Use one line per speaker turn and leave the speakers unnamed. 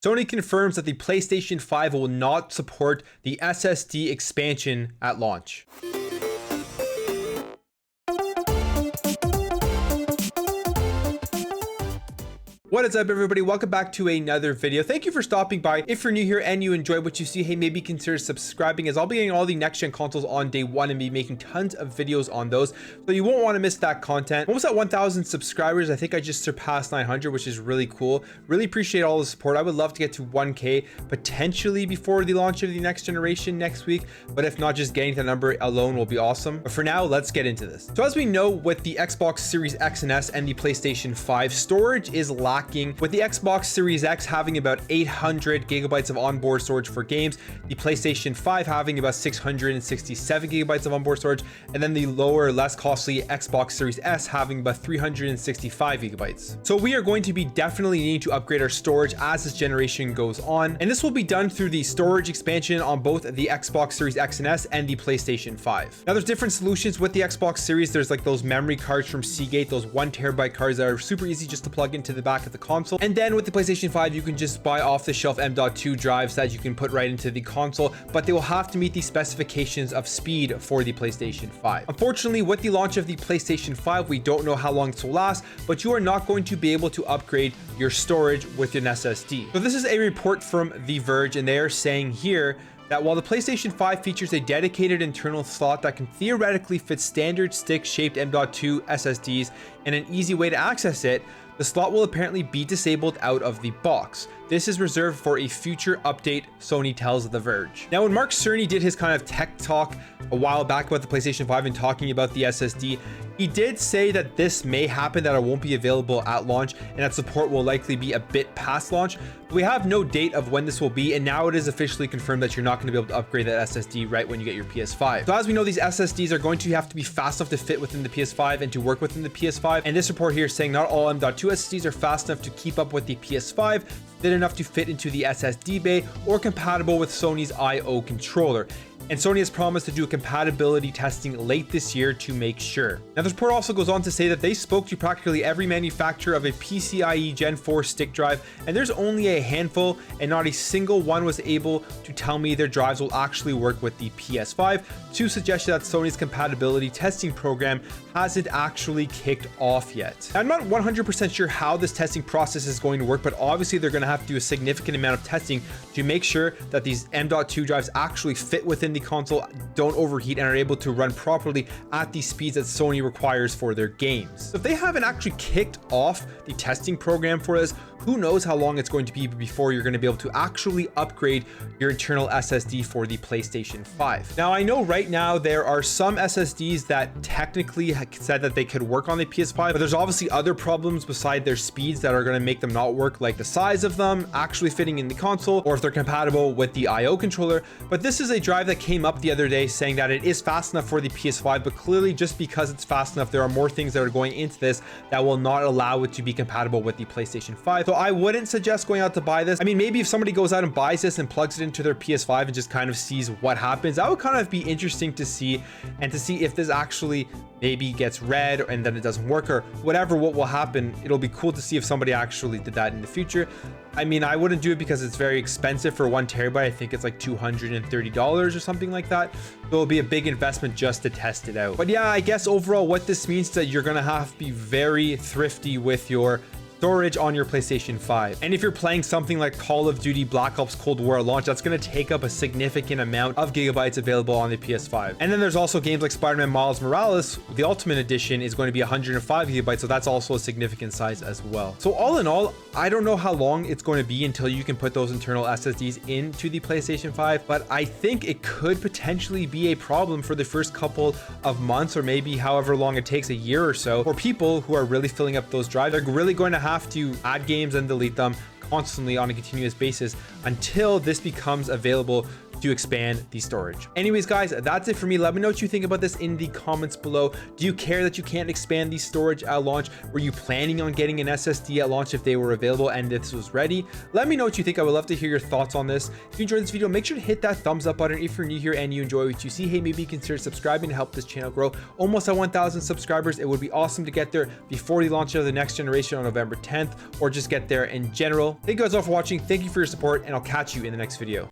Sony confirms that the PlayStation 5 will not support the SSD expansion at launch. What is up, everybody? Welcome back to another video. Thank you for stopping by. If you're new here and you enjoy what you see, hey, maybe consider subscribing, as I'll be getting all the next gen consoles on day one and be making tons of videos on those, so you won't want to miss that content. Almost at 1,000 subscribers. I think I just surpassed 900, which is really cool. Really appreciate all the support. I would love to get to 1K potentially before the launch of the next generation next week, but if not, just getting the number alone will be awesome. But for now, let's get into this. So as we know, with the Xbox Series X and S and the PlayStation 5, storage is lacking, with the Xbox Series X having about 800 gigabytes of onboard storage for games, the PlayStation 5 having about 667 gigabytes of onboard storage, and then the lower, less costly Xbox Series S having about 365 gigabytes. So we are going to be definitely needing to upgrade our storage as this generation goes on, and this will be done through the storage expansion on both the Xbox Series X and S and the PlayStation 5. Now there's different solutions with the Xbox Series. There's like those memory cards from Seagate, those 1 terabyte cards that are super easy just to plug into the back of the console. And then with the PlayStation 5, you can just buy off the shelf M.2 drives that you can put right into the console, but they will have to meet the specifications of speed for the PlayStation 5. Unfortunately, with the launch of the PlayStation 5, we don't know how long this will last, but you are not going to be able to upgrade your storage with an SSD. So this is a report from The Verge, and they are saying here that while the PlayStation 5 features a dedicated internal slot that can theoretically fit standard stick-shaped M.2 SSDs and an easy way to access it, the slot will apparently be disabled out of the box. This is reserved for a future update, Sony tells The Verge. Now, when Mark Cerny did his kind of tech talk a while back about the PlayStation 5 and talking about the SSD, he did say that this may happen, that it won't be available at launch, and that support will likely be a bit past launch. We have no date of when this will be, and now it is officially confirmed that you're not going to be able to upgrade that SSD right when you get your PS5. So as we know, these SSDs are going to have to be fast enough to fit within the PS5 and to work within the PS5. And this report here is saying not all M.2 SSDs are fast enough to keep up with the PS5, thin enough to fit into the SSD bay, or compatible with Sony's I/O controller. And Sony has promised to do a compatibility testing late this year to make sure. Now, this report also goes on to say that they spoke to practically every manufacturer of a PCIe Gen 4 stick drive, and there's only a handful, and not a single one was able to tell me their drives will actually work with the PS5, to suggest that Sony's compatibility testing program hasn't actually kicked off yet. I'm not 100% sure how this testing process is going to work, but obviously they're going to have to do a significant amount of testing to make sure that these M.2 drives actually fit within the console, don't overheat, and are able to run properly at the speeds that Sony requires for their games. So if they haven't actually kicked off the testing program for this, who knows how long it's going to be before you're going to be able to actually upgrade your internal SSD for the PlayStation 5. Now, I know right now there are some SSDs that technically said that they could work on the PS5, but there's obviously other problems beside their speeds that are going to make them not work, like the size of them actually fitting in the console, or if they're compatible with the I/O controller. But this is a drive that came up the other day saying that it is fast enough for the PS5, but clearly just because it's fast enough, there are more things that are going into this that will not allow it to be compatible with the PlayStation 5. So I wouldn't suggest going out to buy this. I mean, maybe if somebody goes out and buys this and plugs it into their PS5 and just kind of sees what happens, that would kind of be interesting to see, and to see if this actually maybe gets red and then it doesn't work, or whatever, what will happen. It'll be cool to see if somebody actually did that in the future. I mean, I wouldn't do it because it's very expensive for 1 terabyte. I think it's like $230 or something like that. So it'll be a big investment just to test it out. But yeah, I guess overall what this means is that you're gonna have to be very thrifty with your storage on your PlayStation 5. And if you're playing something like Call of Duty Black Ops Cold War at launch, that's going to take up a significant amount of gigabytes available on the PS5. And then there's also games like Spider-Man Miles Morales. The Ultimate Edition is going to be 105 gigabytes, so that's also a significant size as well. So all in all, I don't know how long it's going to be until you can put those internal SSDs into the PlayStation 5, but I think it could potentially be a problem for the first couple of months, or maybe however long it takes, a year or so, for people who are really filling up those drives. They're really going to have to add games and delete them constantly on a continuous basis until this becomes available to expand the storage. Anyways, guys, that's it for me. Let me know what you think about this in the comments below. Do you care that you can't expand the storage at launch? Were you planning on getting an SSD at launch if they were available and this was ready? Let me know what you think. I would love to hear your thoughts on this. If you enjoyed this video, make sure to hit that thumbs up button. If you're new here and you enjoy what you see, hey, maybe consider subscribing to help this channel grow almost at 1,000 subscribers. It would be awesome to get there before the launch of the next generation on November 10th, or just get there in general. Thank you guys all for watching. Thank you for your support, and I'll catch you in the next video.